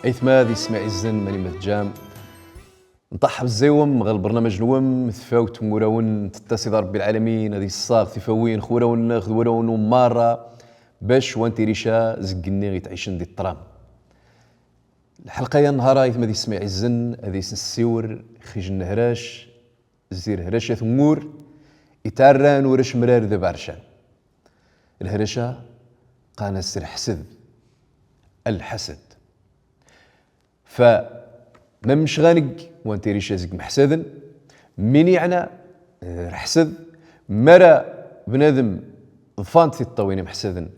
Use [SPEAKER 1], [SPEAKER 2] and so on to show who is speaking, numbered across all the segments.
[SPEAKER 1] ايثما ذي سمع الزن ماني متجام نطحب الزيوم غير البرنامج نوم ثفاوت موراون تتصل ربي العالمين هذه الصاغ ثفاوين خوراون ناخذ وراون ماره باش وانتي ريشا زقني غيتعيشن دي الطرام. الحلقه يا نهار ايثما ذي سمع الزن هذه السيور خيج النهراش زير هراشة ثمور يتعران ورش مرار ذا برشان الهرشة قانا سر حسد الحسد فما مش غانق وانت ريشة زق محسدن من يعني حسد مرا بنادم ضفانت في الطوين محسدن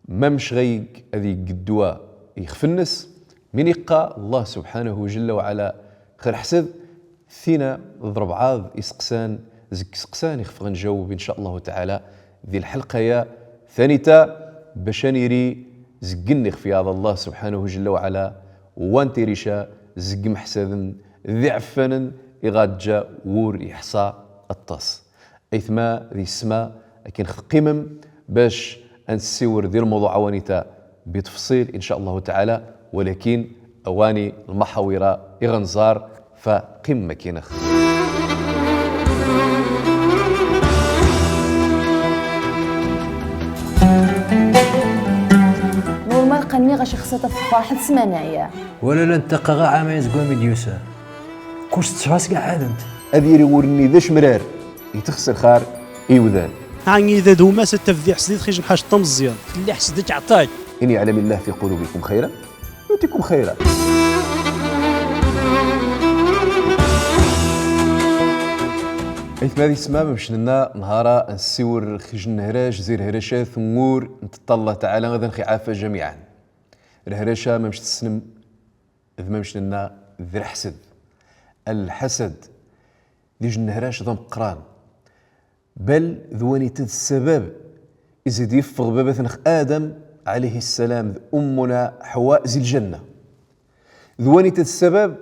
[SPEAKER 1] ما مش غيق هذه قدوا يخفنس من يقى الله سبحانه جل وعلا خير حسد ثينا ضرب عاض يسقسان زك سقسان يخفغ نجاوب ان شاء الله تعالى ذي الحلقه يا ثانيتا باش نيري زقني في هذا الله سبحانه جل وعلا وانت ريشا زق محسدن ذي عفانا يغاد جا ور يحصى الطاس ايثما ذي السماء لكن قمم باش نسيور ذي الموضوع عوانيتا بتفصيل ان شاء الله تعالى ولكن اواني المحاوره يغنزار فقمة كينخ
[SPEAKER 2] نورمال قني غاش خصها في واحد سمانعية
[SPEAKER 3] ولا لا انتقى غا عام يزقوا من يوسف كوش تسواس قاع عاد انت
[SPEAKER 1] أذيري ورني ذاش مرار يتخسر خار إيوذان
[SPEAKER 4] عني إذا دوما ستفذي حسديت خيج محاش طمزيان اللي حسدك عطاك
[SPEAKER 1] إني يعلم الله في قلوبكم خيرا يؤتكم خيرا. ايثما ذي سما باش لنا نهارا نسيور خيج النهراج زير هراشات ثمور نتطلع تعالى غدا نخي عافا جميعا الهراشة ما مش تسنم إذ ما مش لنا ذي الحسد الحسد ذي النهراج ضم قران بل ذواني تد السبب إذا يفغ بابا نخ آدم عليه السلام أمنا حواء زي الجنة ذواني تد السبب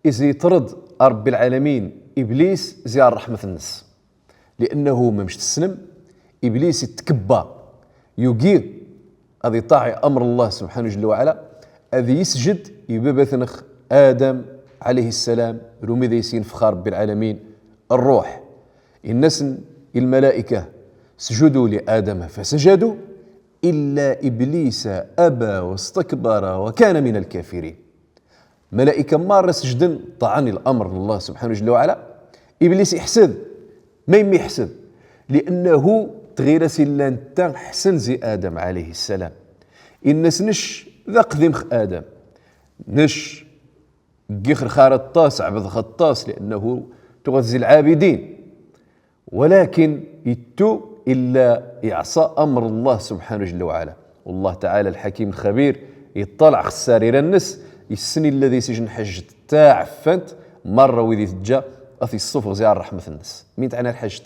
[SPEAKER 1] إذا يطرد رب العالمين إبليس زي الرحمة الناس لأنه ما مش تسلم إبليس يتكبى يقير هذه طاعي أمر الله سبحانه جل وعلا هذه يسجد يبابثنخ آدم عليه السلام رومي ذي يسين فخار رب العالمين الروح الناس الملائكة سجدوا لآدم فسجدوا إلا إبليس أبى واستكبر وكان من الكافرين. ملائكة مرة سجدن طعني الأمر الله سبحانه جل وعلا إبليس يحسد ما يمي يحسد لأنه تغير سلان حسن زي آدم عليه السلام الناس نش ذاق ذمخ آدم نش قخر خار الطاس عبد خطاس لأنه تغذي العابدين ولكن يتو إلا يعصى أمر الله سبحانه جل وعلا والله تعالى الحكيم الخبير يطلع خسارير النس السني الذي سجن حج تاع فانت مره وذي تجا اثي الصفر زي الرحمه الناس مين تاعنا الحج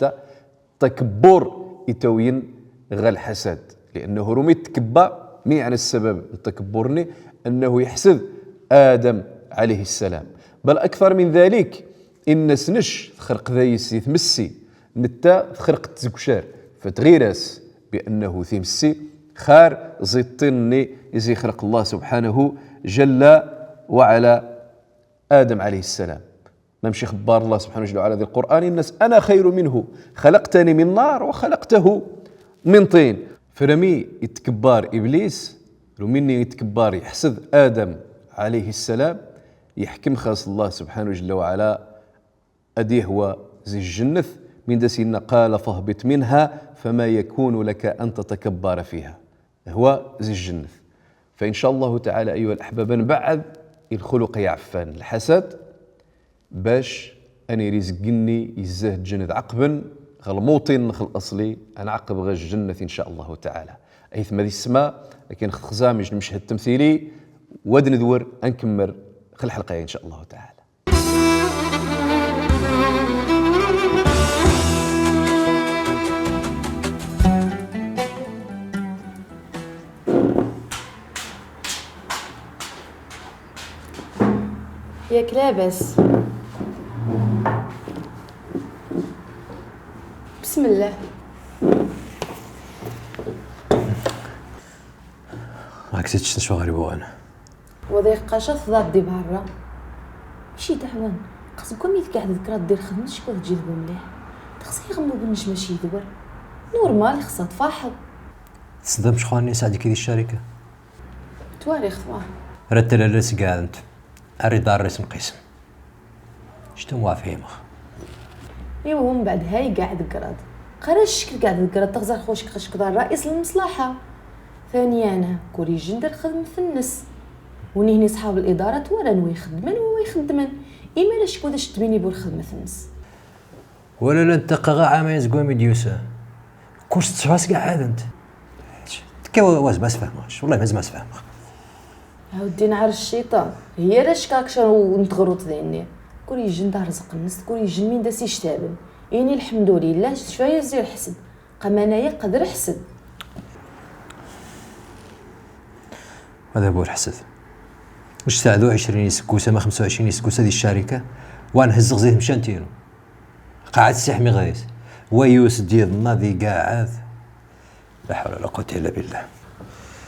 [SPEAKER 1] تكبر يتوين غا الحسد لانه رمي تكبى مين يعني السبب التكبرني انه يحسد ادم عليه السلام بل اكثر من ذلك ان سنش خرق ذايس يتمسي نتا خرق تزكشار فتغيرس بانه ثمسي خار زيطني يزي خلق الله سبحانه جل وعلا آدم عليه السلام نمشي خبار الله سبحانه جل وعلا ذي القرآن الناس أنا خير منه خلقتني من نار وخلقته من طين فرمي يتكبار إبليس رميني يتكبار يحسد آدم عليه السلام يحكم خاص الله سبحانه جل وعلا أديه هو زي الجنة من دسينا قال فاهبط منها فما يكون لك أن تتكبر فيها هو زي الجنة فإن شاء الله تعالى أيها الأحباب نبعد الخلق يعفان الحسد باش أني رزقني يزهد جنة عقبا غالموطن نخل أصلي أنا عقب غا الجنة إن شاء الله تعالى أيث ما ذي السماء لكن خزامج المشهد التمثيلي ودن ذور أنكمر خل الحلقة إن شاء الله تعالى.
[SPEAKER 2] ياك لاباس بسم الله
[SPEAKER 3] ما كسيتش شو غريب وانا
[SPEAKER 2] وذا قاشا ضاد دي برا ماشي دعوان خاصكم يتقعد ذكرى دير خدمتك وتجذبوا مليح تخصي يغمضوا بالنش ماشي يدور نورمال خصها تفاحض
[SPEAKER 3] تصدم شخوان الناس هذيك ديال الشركه
[SPEAKER 2] تواريخ خواه
[SPEAKER 3] رد للرس قاعد انت اريد الرسم قسم شتو موافقين
[SPEAKER 2] ايوا ومن بعد هاي قاعد قراد قرا الشكل قاعد قراد تغزر خوشك خشك دار رئيس المصلحه ثانيا انا كوري جندر خدم في النس وني هني صحاب الاداره تولا نوي يخدمن ويخدمن اما لاش كودا شتبيني بور خدمه في النس
[SPEAKER 3] ولا لا انت قغا عاميز قومي ديوسا كوش تسواس قاعد انت تكوا واز ما فهماش والله ما فهمه
[SPEAKER 2] عاودي نعر الشيطان هي لاش كاكشر ونتغرط ذيني كوري جندر رزق النس كوري جن مين داس يشتابن يعني الحمد لله شويه زير حسد قمانايا قدر حسد
[SPEAKER 3] هذا هو الحسد واش ساعدوا 20 سكوسه ما 25 سكوسه ديال الشركه وانا هز غزيت مشى نتيرو قاعد تستحمي غيس ويوس ديال الناضي قاعد لا حول ولا قوه الا بالله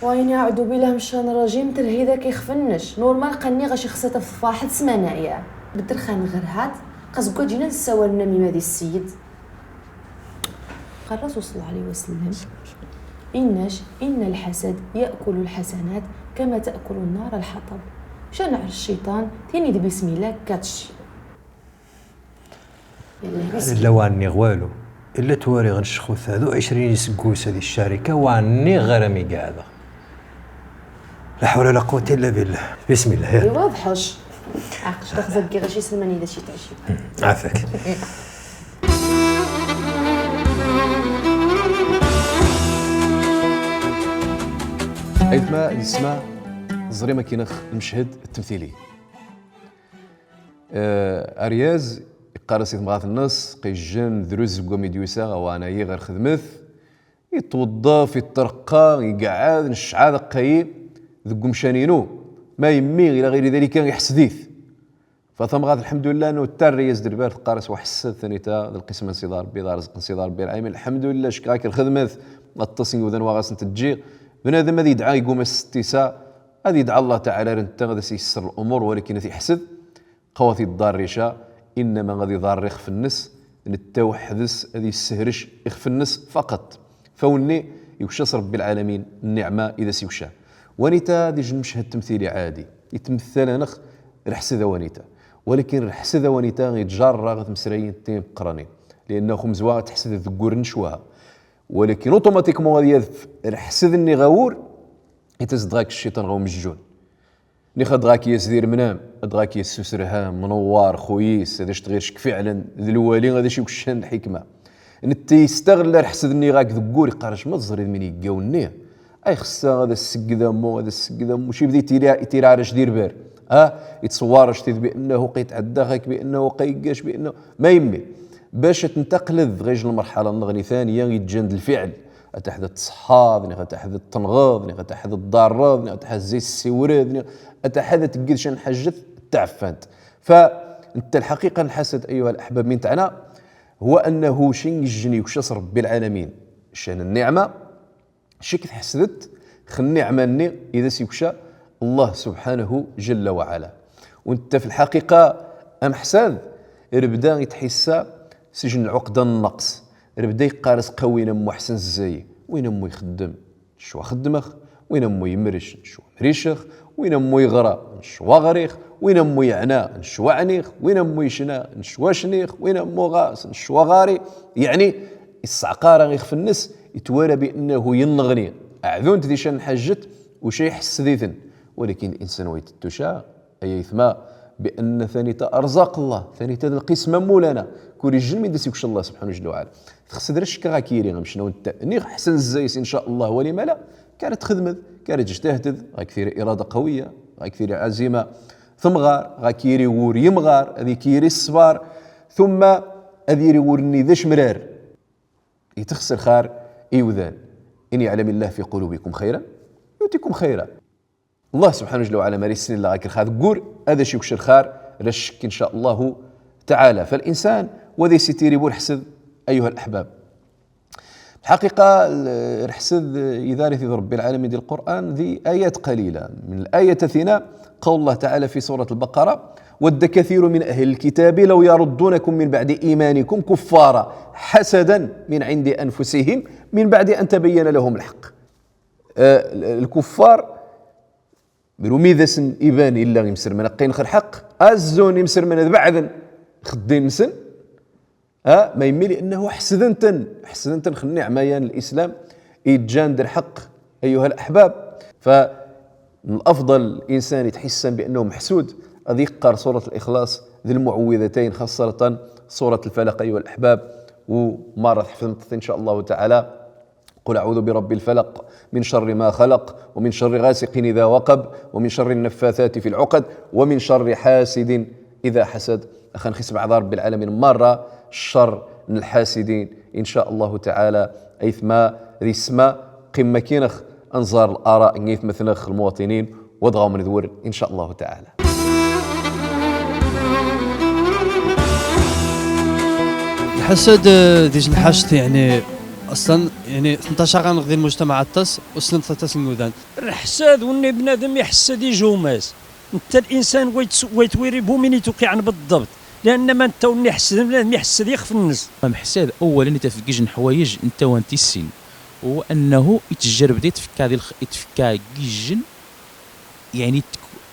[SPEAKER 2] وين اعوذ بالله من الشيطان الرجيم ترهيدا كيخفنش نورمال قني غاش خصها في واحد سمانه بدرخان غير هاد قصكو جينا نساوى لنا ميما ديال السيد قال الرسول صلى الله عليه وسلم إن الحسد يأكل الحسنات كما تأكل النار الحطب شنع الشيطان تاني دي بسم الله كاتش
[SPEAKER 3] لا واني غوالو الا تواري غنشخو هذو 20 سكوسه ديال الشركه واني غرامي قاعده لا حول ولا قوه الا بالله بسم الله
[SPEAKER 2] واضحش عقش تخزق غاشي سلماني اذا شي تعشي
[SPEAKER 3] عافاك
[SPEAKER 1] أيثما يسمع زريمة كينخ المشهد التمثيلي أرياز يقارس يتمغاث النص قيجن ذروز كوميديوسا وانا غير خدمث يتوظف يترقى يقعد نشعاد قاي ذكم شانينو ما يمي الى غير ذلك كان يحسديث فثمغاث الحمد لله انه تار رياز دربار قارس وحسد ثانيتا القسم انصدار بيض رزق انصدار بير عامل الحمد لله شكاك الخدمث التصين وذن واغاس تجي بنادم هذا يدعى يقوم الستيسا هذا يدعى الله تعالى انت غادي يسر الامور ولكن يحسد قواتي الدار ريشا انما غادي يضرخ في النس نتوحدس هذه السهرش يخف النس فقط فوني يوشاس رب العالمين النعمه اذا سيوشا ونيتا ديج مشهد تمثيلي عادي يتمثل نخ الحسده ونيتا ولكن الحسده ونيتا يتجرى غد مسريين تيم قرانين لانه خمزوا تحسد ذكور نشوها ولكن اوتوماتيكمون غادي الحسد اني غاور يتزدغاك الشيطان غو مجون ني خدغاك يسدير منام ادغاك يسسرهام منوار خويس هذا تغيرشك فعلا ذي الوالي غادي شي وشان الحكمه انت يستغل الحسد اني غاك ذكور يقارش ما تزري من يقاونيه اي خصها هذا السقدامو هذا السقدامو شي بدي تيرا على دير بار يتصورش تيد بانه قيتعدى غاك بانه قيقاش بانه ما يمي باش تنتقل غير المرحله النغني ثانيه يتجند الفعل اتحدث الصحاب اتحدث التنغاض اتحدث الضارض اتحدث زي السوراد اتحدث قد شان حجث تعفنت فانت الحقيقه الحسد ايها الاحباب من تاعنا هو انه شين يجني وشاس ربي العالمين شان النعمه شك تحسدت خل النعمه ني اذا سيكشى الله سبحانه جل وعلا وانت في الحقيقه ام حساد ربدا يتحسى سجن العقده النقص ربدا يقارس قوينا مو حسن الزاي وين امو يخدم شو خدمخ وين امو يمرش شو مريشخ وين امو يغرى شو غريخ وين امو يعنا شو عنيخ وين امو يشنا شو شنيخ وين امو غاس شو غاري يعني السعقاره غيخ في النس يتوارى بانه ينغني اعذون ذي شان حجت وشي يحس ذيثن ولكن الانسان ويتتشا اي ثما بان ثاني ارزاق الله ثاني القسمه مولانا كوري الجن من دسيكش الله سبحانه وجل وعلا خص درش كاكيري غمشنا وانت ني حسن الزايس ان شاء الله ولما لا كانت خدمت كانت تجتهد غاكثير اراده قويه غاكثير عزيمه ثم غار غاكيري ور يمغار هذي كيري الصبار ثم اذيري ورني ذاش مرار يتخسر خار ايوذان ان يعلم الله في قلوبكم خيرا يؤتكم خيرا الله سبحانه وجل وعلا مريسن الله غاكر خاذ قور هذا شي وكشر خار لا شك ان شاء الله تعالى فالانسان وذي سيتيري بول حسد ايها الاحباب الحقيقة الحسد إذا رب العالمين ديال القرآن ذي آيات قليلة. من الآية ثنا قول الله تعالى في سورة البقرة: ود كثير من أهل الكتاب لو يردونكم من بعد إيمانكم كفارا حسدا من عند أنفسهم من بعد أن تبين لهم الحق. الكفار بروميذا سن إيبان إلا يمسر من قين خر حق أزون يمسر من بعد خدين مسن ما يميل انه حسدنتن خلني عميان الاسلام يتجان در حق ايها الاحباب. فمن الافضل الانسان يتحسن بانه محسود غادي يقرا سوره الاخلاص ذي المعوذتين، خاصه سوره الفلق ايها الاحباب، ومره حفظت ان شاء الله تعالى: قل اعوذ برب الفلق من شر ما خلق ومن شر غاسق اذا وقب ومن شر النفاثات في العقد ومن شر حاسد اذا حسد. اخا نخيس بعض رب العالمين مره الشر من الحاسدين ان شاء الله تعالى. ايثما ذي السماء قمه كينخ انظار الاراء نيث مثلخ المواطنين وضغوا من ذور ان شاء الله تعالى.
[SPEAKER 5] الحسد ديج الحشد يعني اصلا يعني 18 غنغذي المجتمع الطس وصلنا 3 المدن.
[SPEAKER 4] الحساد واني بنادم يحسد يجوماس انت الانسان ويتويري بوميني توقع بالضبط، لان ما انت وني حسد بنادم يحسد يخف الناس.
[SPEAKER 6] الحساد اولا انت تفكيج حوايج انت وانت السن، هو انه يتجرب دي يتفكا كيجن يعني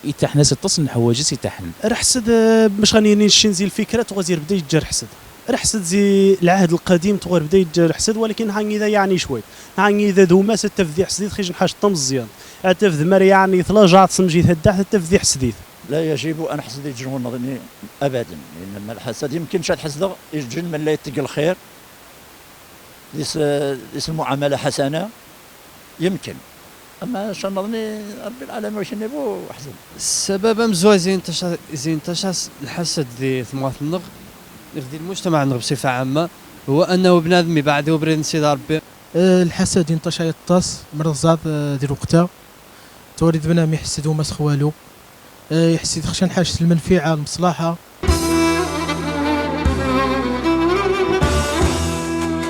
[SPEAKER 6] يتحنس التصل حوايج يتحن
[SPEAKER 4] الحسد باش غني نشنزي الفكره تغزير بدا يتجر حسد. الحسد زي العهد القديم تغير بدا يتجر حسد، ولكن هاني ذا يعني شوي هاني ذا دوما ستفذي حسديت خيج نحاش طمزيان اتفذ مر يعني ثلاجات سمجيت هدا تفذي حسديت.
[SPEAKER 7] لا يجب ان حسد يجرون نظني ابدا، لان الحسد يمكن شاد حسد يجن من لا يتقي الخير ليس المعامله حسنه يمكن، اما شان نظني رب العالمين واش نبو حسن
[SPEAKER 5] السبب مزوي زين تشاس الحسد ذي ثمات النغ يغذي المجتمع النغ بصفه عامه، هو انه بنادم بعد وبرد نسيد ربي.
[SPEAKER 8] الحسد ينتشر يطاس مرزات ديال وقتها توريد بنادم يحسد وما سخوالو يحسد خشان حاجه المنفعه المصلحه.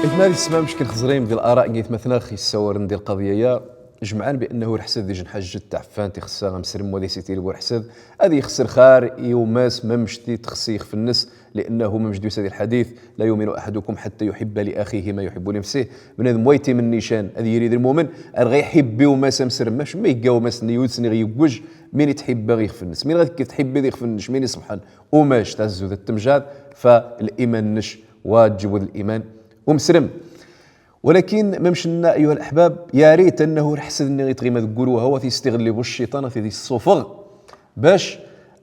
[SPEAKER 1] إثمار السماء مشكل خزرين ديال الآراء نيت مثلا خي السوارن ديال القضية جمعان بأنه الحسد ديجن حاجة تعفان تخسر غمسرم ودي سيتي لو الحسد هذه يخسر خار يوماس ما مشتي تخسيخ في النس، لأنه مجدي سيد الحديث: لا يؤمن أحدكم حتى يحب لأخيه ما يحب لنفسه. بنادم ويتي من نيشان هذه يريد المؤمن أرغي يحب وماس مسرم ماش ما يقاو ماس نيوتسني غيوج مين يتحب غيخ في النس، مين غادي تحب غيخ في النش، مين سبحان وماش تعزو ذا التمجاد. فالإيمان نش واجب الإيمان ومسرم. ولكن ما مشنا ايها الاحباب يا ريت انه الحسد اللي غيتغي ما تقولوها هو تيستغلوا الشيطان في ذي الصفغ باش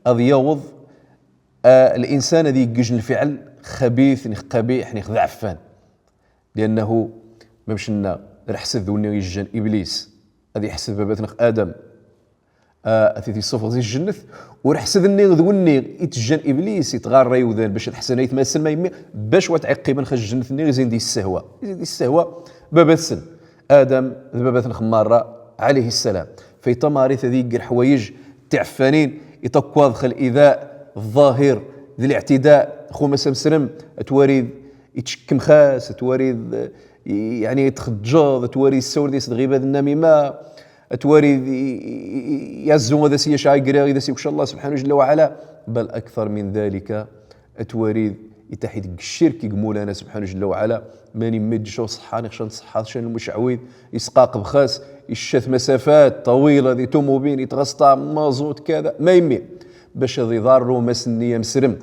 [SPEAKER 1] اضيوض الانسان الذي يجن الفعل خبيث قبيح ضعفان، لانه ما مشنا الحسد وني يجن ابليس هذه يحسد باباتنا ادم اثيثي الصفغ زي الجنث ورحسد اني ذوني يتجن ابليس يتغار يوذان باش الحسنه يتمثل ما يمي باش وتعقب نخرج الجنث ني زين دي السهوه دي السهوه بابات السن ادم بابات نخماره عليه السلام في تماريث ذيك الحوايج تعفانين يتقواض خل الايذاء الظاهر ذي الاعتداء خو مسمسرم تواريد يتشكم خاس تواريد يعني يتخجض تواريد السور ديس الغيبه النميمه تواريد يزون هذا سي شايقرا اذا سي الله سبحانه جل وعلا، بل اكثر من ذلك تواريد يتحيد الشرك يقمولانا سبحانه جل وعلا ماني مدش صحاني خشان صحات شان المشعوذ يسقاق بخاس يشث مسافات طويله ذي توموبين يتغسطع مازوت كذا ما يمي باش ذي ضارو مسنيه مسرم،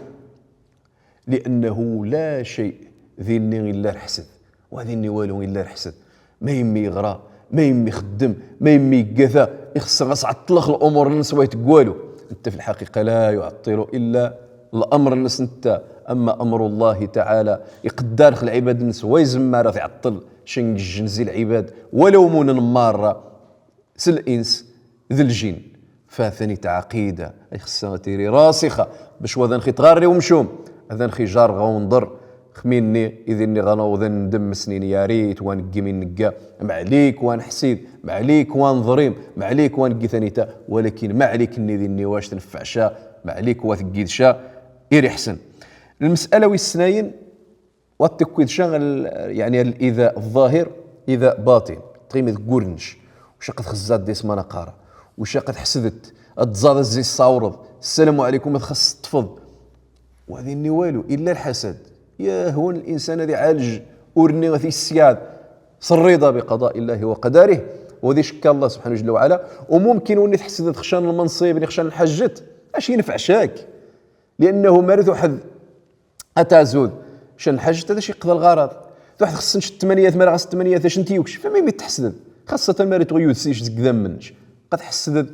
[SPEAKER 1] لانه لا شيء ذي الني الا الحسد وهذه الني والو الا الحسد. ما يمي يغرى ما يمي يخدم ما يمي يقثى يخص عطلق الامور الناس ويتقوالوا انت في الحقيقه لا يعطل الا الامر الناس انت، اما امر الله تعالى يقدر خل العباد الناس ويزم راه يعطل شنج جنزي العباد ولو من ماره سل الانس ذي الجن فثاني تعقيده اي خصها تيري راسخه باش وذا نخي تغاري ومشوم هذا نخي جار غونضر خميني اذني غنوض ندم سنين يا ريت وانقي من نقا معليك وانحسيد معليك وانظريم معليك وانقي ثانيتا، ولكن ما عليك اني ذني واش تنفع شا معليك وثقيد شا إيري حسن. المساله والسناين والتكويد شغل يعني الايذاء الظاهر اذا باطن تغيم ذكورنش وش قد خزات ديس ما نقاره وش قد حسدت اتزاد الزي الصاورض السلام عليكم ما تخص تفض وهذه ني والو الا الحسد. يا هون الانسان هذا عالج ورني غثي السياد صريضه بقضاء الله وقدره وهذه شكا الله سبحانه جل وعلا. وممكن وني تحسد تخشان المنصب اللي خشان الحجت اش ينفع شاك لانه مارث حد اتازود شان الحجت هذا شي يقضى الغرض واحد خصنش الثمانيات ما خاص الثمانيات اش انت يوكش فما يتحسد خاصه مارث غيود سيش زكذا منش قد حسد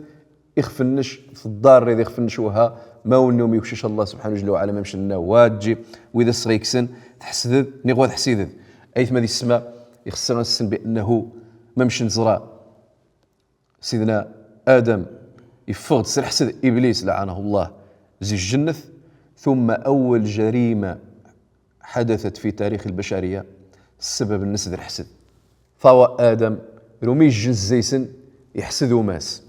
[SPEAKER 1] يخفنش في الدار اللي يخفنش وها ما ونوم يكشش الله سبحانه جل وعلا ما مش لنا واجب. واذا صغيكسن تحسد نيغوا تحسيد ايث ما ذي السماء يخصنا السن بانه ما مش نزرا سيدنا ادم يفقد سر حسد ابليس لعنه الله زي الجنة. ثم اول جريمه حدثت في تاريخ البشريه السبب النسد الحسد فهو ادم رومي الجنس زيسن يحسدوا ماس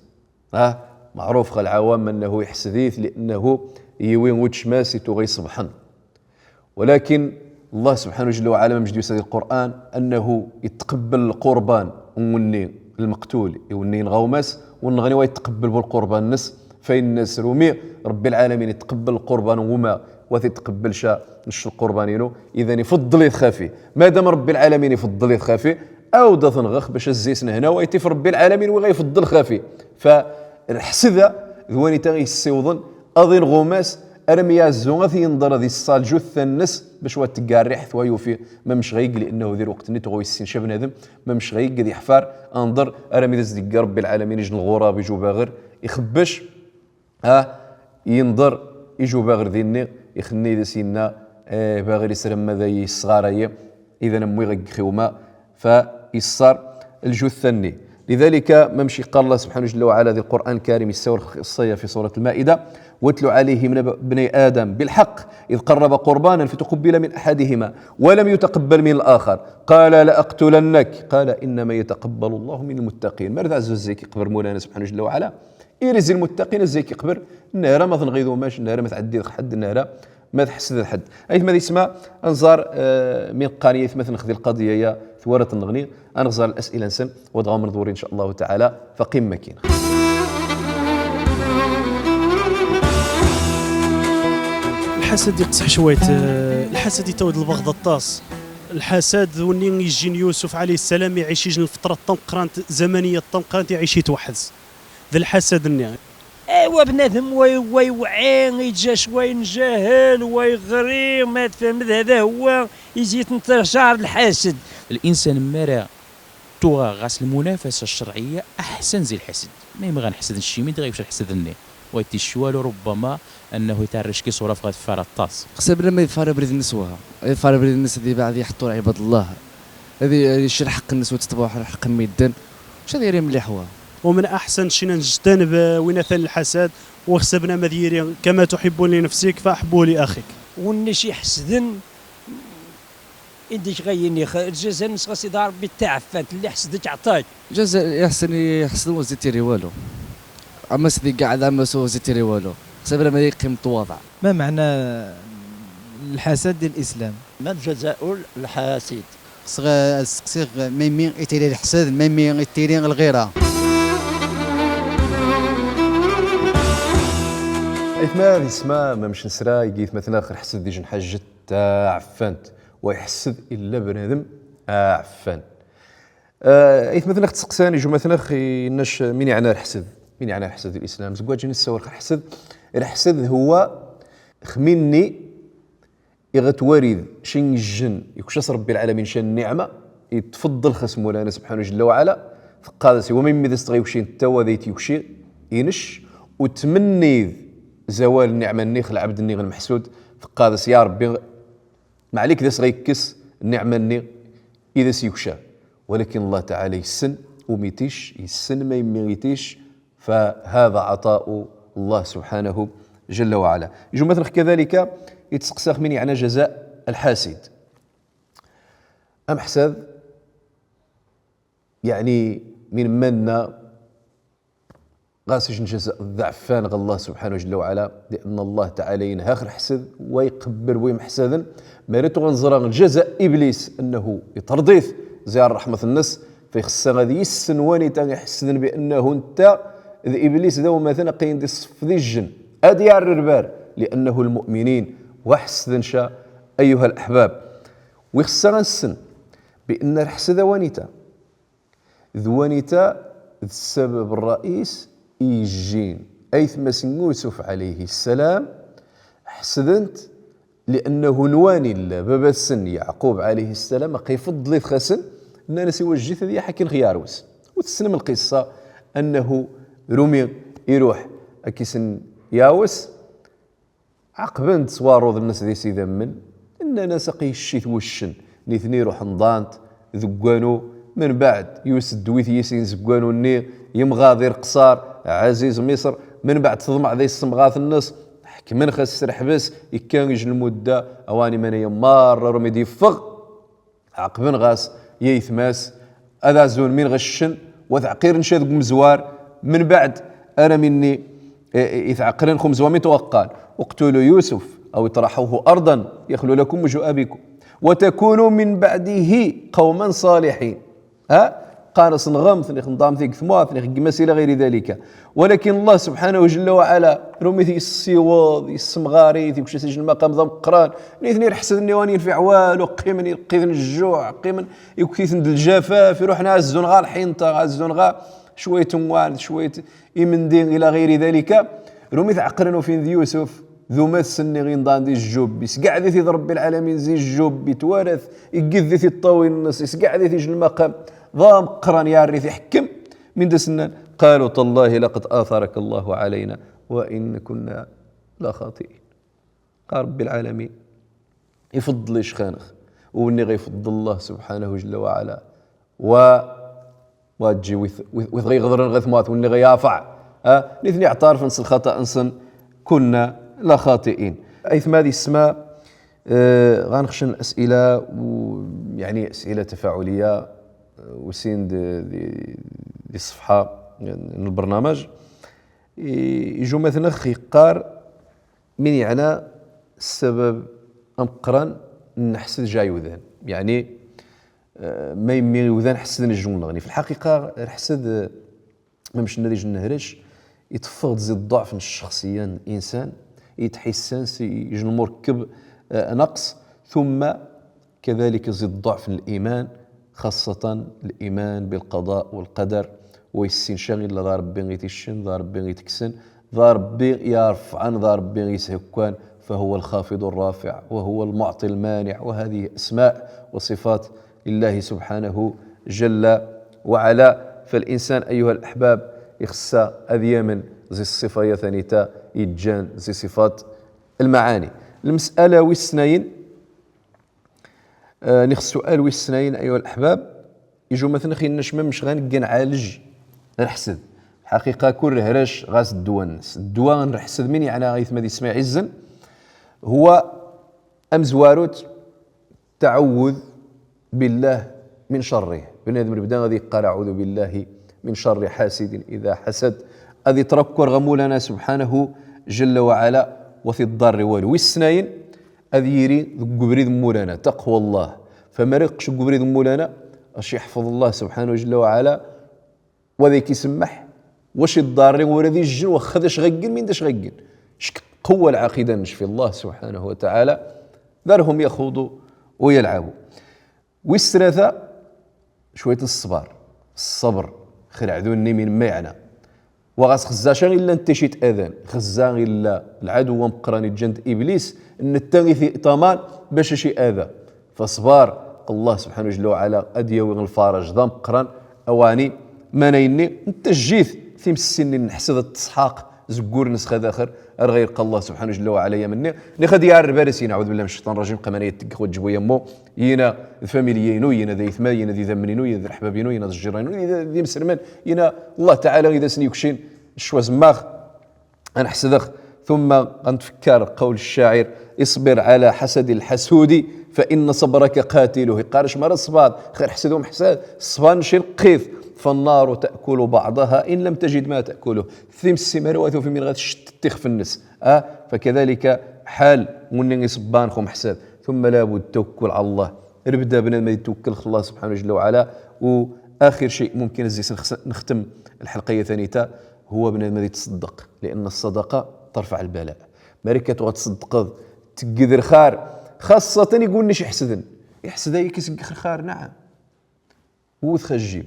[SPEAKER 1] معروف خل العوام انه يحسديث لانه يوين وجه ماس يتوغي صبحا. ولكن الله سبحانه جل وعلا مجد يسد القرآن أنه يتقبل القربان وني المقتول يوني الغوماس ونغني ويتقبل بالقربان الناس فإن الناس رومي رب العالمين يتقبل القربان وما وتتقبل شا نش القربانينو إذا يفضل يتخافي ما دام رب العالمين يفضل يتخافي أو دا تنغخ باش الزيسنا هنا ويتف رب العالمين وغا يفضل خافي. فالحسدة ذواني تغي السيوضن أظن غوماس ارميا الزونغ ينظر ذي الصال جثة النس باش واتقار ريحث ويوفي ما مش غيق لانه ذي الوقت نتغو يسين شاب نادم ما مش غيق ذي حفار انظر ارمي ذي ربي العالمين يجن الغراب يجو باغر يخبش ينظر يجو باغر ذي النيغ يخني ذي سينا باغر يسرم ذي الصغارية اذا نموي غيق خيوما فيصار الجثة الني. لذلك ممشي قال الله سبحانه جل وعلا ذي القرآن الكريم يسور الصية في سورة المائدة واتلو عليهم بني آدم بالحق إذ قرب قربانا فتقبل من أحدهما ولم يتقبل من الآخر قال لأقتلنك قال إنما يتقبل الله من المتقين. مرد عز الزيك يقبر مولانا سبحانه جل وعلا يرزي المتقين الزيك يقبر النهر ما تنغيظوا ماش النهر ما تعدي حد النهر ما تحسد حد أي ما يسمى أنظار من قانية مثل نخذي القضية يا ثورة النغني أنغزار الأسئلة نسن ودغامر دوري إن شاء الله تعالى فقم مكين.
[SPEAKER 4] الحسد يقصح شوية الحسد يتود البغض الطاس الحسد وني يجين يوسف عليه السلام يعيش يجن الفترة الطمقرانت زمنية الطمقرانت يعيش يتوحز ذا الحسد النيا
[SPEAKER 9] ايوا بنادم ويوعين يتجا شوي نجاهل ويغري ما تفهم هذا هو يزيد انتشار الحاسد.
[SPEAKER 6] الانسان مرا توغا غاس المنافسه الشرعيه احسن زي الحسد ما غنحسد الشي من غير الحسد الني ويتي الشوال ربما انه يتعرش كي صوره في غاد الطاس
[SPEAKER 5] خصها بلا ما يفار بريد النسوها يفار بريد الناس اللي بعد يحطوا عباد الله هذه يشيل حق الناس وتتبع حق الميدان واش هذه مليحوها.
[SPEAKER 4] ومن احسن شي نجتنب وينثل الحسد وخسبنا مذيري كما تحب لنفسك فاحبوا لاخيك.
[SPEAKER 9] ونشي يحسدن عندك غيني الجزاء الناس خاص يدار ربي تعفات اللي حسدك عطاك
[SPEAKER 5] جزاء يحسن وزيتيري والو اما سيدي قاعد اما سو زيتيري والو خسبنا ما يقيم تواضع.
[SPEAKER 8] ما معنى الحسد الاسلام؟
[SPEAKER 7] ما الجزاء الحاسد؟
[SPEAKER 10] صغير ميمين يتيري الحسد ميمين يتيري الغيره.
[SPEAKER 1] إثمار اسماء ما مش نسرا يجيث مثلا آخر حسد ديجن حاجة عفانت ويحسد إلا بنادم عفان. إث مثلا تسقسان يجو مثلا خي نش مين يعني الحسد؟ مين يعني الحسد الإسلام؟ زقوا جيني السوار الحسد. الحسد هو خميني يغتوريد شين الجن يكشس ربي العالمين شان النعمة يتفضل خصم مولانا سبحانه جل وعلا فقادسي ومن مذا استغيوشين التوا ذيتي يكشي ينش وتمني زوال النعمة النيخ العبد النيغ المحسود فقادس يا ربي ما عليك ذا صغيكس النعمة النيغ إذا سيكشى ولكن الله تعالى يسن وميتيش يسن ما يميتيش فهذا عطاء الله سبحانه جل وعلا. يجو مثلا كذلك يتسقساخ من يعني جزاء الحاسد أم حسد يعني من منا غاسج جزاء الضعفان غ الله سبحانه جل وعلا لأن الله تعالى ينهى آخر حسد ويقبر ويمحسدا مارتو غنزرا جزاء إبليس أنه يطرديث زيار رحمة الناس فيخص غادي يسنواني تا يحسن بأنه أنت ذي إبليس ذو مثلا قين دي الصف ذي الجن أديار الربار لأنه المؤمنين وحسن شاء أيها الأحباب ويخص السن بأن الحسد وانيتا ذوانيتا السبب الرئيس إيجين أيثما يوسف عليه السلام حسدنت لأنه نواني الله بابا السن يعقوب عليه السلام قيفضل خسن أن نسوى الجيث ذي حكي الخياروس وتسلم القصة أنه رمي يروح أكيسن ياوس عقبنت صوارو الناس ذي سيدا من إن ناس قيشيت وشن نيثني روح نضانت ذقانو من بعد يوسد ويث يسين زقانو النير يمغاضي قصار عزيز مصر من بعد تضمع ذي السمغاث النص حكي من خسر حبس يكان يجي المدة أواني من يمار رمي دي فغ عقبن غاس يثماس هذا زون من غشن وثعقير نشاذ مزوار من بعد أنا مني يثعقرن خمزوار من توقال اقتلوا يوسف أو اطرحوه أرضا يخلو لكم وجه أبيكم وتكونوا من بعده قوما صالحين قانص نغمث نخنضام ثيك ثماث نخجمس إلى غير ذلك ولكن الله سبحانه جل وعلا رمي ذي السيواض السمغاري ذي وش سجن المقام ذا مقران نيثني رحسد النوانين في عوال وقيمن يقيثن الجوع قيمن يكيثن الجفاف يروحنا عزون غا الحينطة عزون غا شوية موان شوية يمندين إلى غير ذلك رمي عقرن فين ذي يوسف ذو مثل غين دان دي الجوب يسقع ذي رب العالمين زي الجوب يتوارث يقذ ذي الطاوي النص يسقع ذي جل المقام ضام قران يا ريث يحكم من دسنان قالوا تالله لقد آثرك الله علينا وإن كنا لا خاطئين قال رب العالمين يفضل إشخانخ وإني غيفضل الله سبحانه جل وعلا واجي وثغي غضرن غثمات وإني غيافع نثني اعترف نس الخطأ انسن كنا لا خاطئين أيثما هذه السماء غنخشن الأسئلة يعني أسئلة تفاعلية وسين دي الصفحة من البرنامج يجو مثلا خيقار من يعني السبب أمقران نحسد جاي وذان يعني ما يمي وذان حسد الجملة غني في الحقيقة الحسد ما مش نادي جنهرش يتفقد زي الضعف الشخصية الإنسان يتحسن يجن مركب نقص ثم كذلك زي الضعف الإيمان خاصة الإيمان بالقضاء والقدر ويستنشغل ذا ربي غيتشن ذا ربي غيتكسن ذا ربي يرفع عن ذا ربي غيسهكوان فهو الخافض الرافع وهو المعطي المانع وهذه أسماء وصفات لله سبحانه جل وعلا فالإنسان أيها الأحباب يخصى أذيامن زي الصفة يثنيتا يتجان زي صفات المعاني المسألة والسنين نخص سؤال والسنين أيها الأحباب يجو مثلا خي نشمم مش غنقى نعالج نحسد حقيقة كل هراش غاس الدواء نحسد من يعني غيث ما دي اسمه عزن هو أمزواروت تعوذ بالله من شره بنادم البدان غادي قال أعوذ بالله من شر حاسد إذا حسد أذي تركر غمولنا سبحانه جل وعلا وفي الضر والسنين أذي يري قبريد مولانا تقوى الله فما رقش قبريد مولانا أش يحفظ الله سبحانه جل وعلا وذيك يسمح وش الضار وردي الجن وخذش غقن من داش غقن قوة العقيدة مش في الله سبحانه وتعالى ذرهم يخوضوا ويلعبوا والثلاثة شوية الصبر خير عذوني من معنى وغاس خزاشان إلا انتشيت أذان خزان إلا العدو ومقراني جند إبليس إن التغيث طمان باش شي أذى فصبار الله سبحانه جل وعلا أديوي الفارج ذا مقران أواني مانيني انت جيث ثيم السن نحسد التصحاق زقور نسخة ذاخر غير الله سبحانه جل وعلا يمني نخد يعر بارسين أعوذ بالله من الشيطان الرجيم قمانية تقوى جبو يمو ينا الفاميليينو ينا ذي ثما ينا ذي ذمنينو ينا ذي الحبابينو ينا ذي الجيرانو ينا ذي مسلمان ينا الله تعالى إذا سنيكشين الشواز ماغ أنحسدخ ثم غنتفكر قول الشاعر اصبر على حسد الحسود فإن صبرك قاتله قارش مرة الصباد خير حسدهم حساد الصبان شي القيث فالنار تأكل بعضها إن لم تجد ما تأكله ثيم السماوات وفي من غتشتخ في النس فكذلك حال من يصبان خم حساد ثم لابد التوكل على الله ربدا بنادم يتوكل الله سبحانه جل وعلا. واخر شيء ممكن نختم الحلقه ثانيتها هو بنادم يتصدق، لان الصدقه ترفع البلاء. ماركه تصدق تقدر خار، خاصه يقول لي شي يحسد هي كيسقخ خار. نعم وثخ الجيب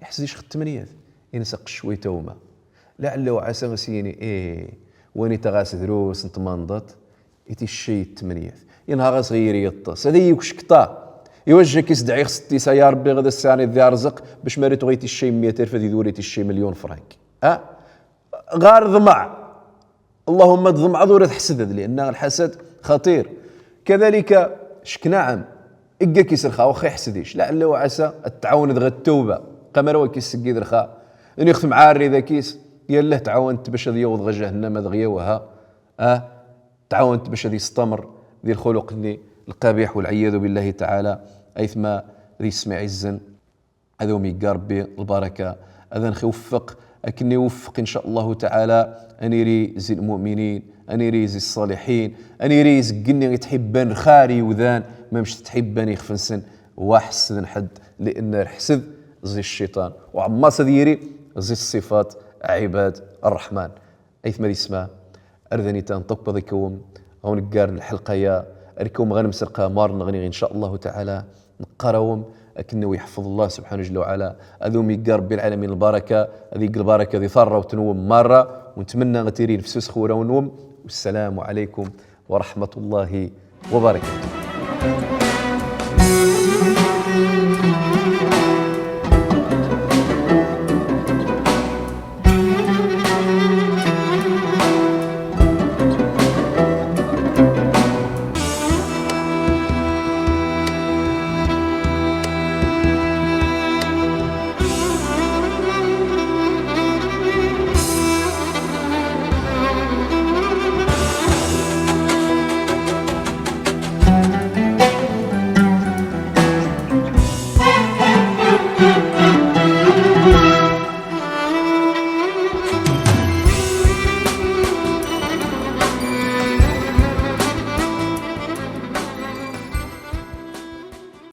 [SPEAKER 1] يحسديش خد 8 ينسق شويه توما لعل وعسى غسيني واني تغاس دروس نتمنضت ايتي الشيء 8 ينها صغير يطاس هذا يكشكطا يوجه كيس دعي خصتي يا ربي غدا الساني ذي رزق باش ما ريت غيتي الشيء 100,000 هذه دوريتي الشيء مليون فرنك. غار ضمع، اللهم تضمع دورة حسد، لان الحسد خطير. كذلك شك نعم إجا كيس الخا وخا يحسديش لعل وعسى التعاون دغ التوبه قمر وكيس سكيد الخا ان يختم عاري ذا كيس يلا تعاونت باش هذا يوض جهنم دغيا وها تعاونت باش هذا يستمر ذي الخلق اللي القبيح والعياذ بالله تعالى. ايثما ذي يسمع عزا هذا وميقا ربي البركه هذا نخوفق لكن يوفق ان شاء الله تعالى ان يري زي المؤمنين، ان يري زي الصالحين، ان يري زقني يتحبان خاري وذان ما مش تحبان يخفنسن واحسن حد، لان الحسد زي الشيطان وعما سديري زي الصفات عباد الرحمن. ايثما يسمع اردني تنطق بذكوم او نقار الحلقه يا اركوم غنمسرقا مار نغني ان شاء الله تعالى نقراوم لكنه يحفظ الله سبحانه جل وعلا. اذوم يقار ربي العالمين البركه هذيك البركه ذي ثره وتنوم مره، ونتمنى غتيرين فسوس خوره ونوم. والسلام عليكم ورحمه الله وبركاته.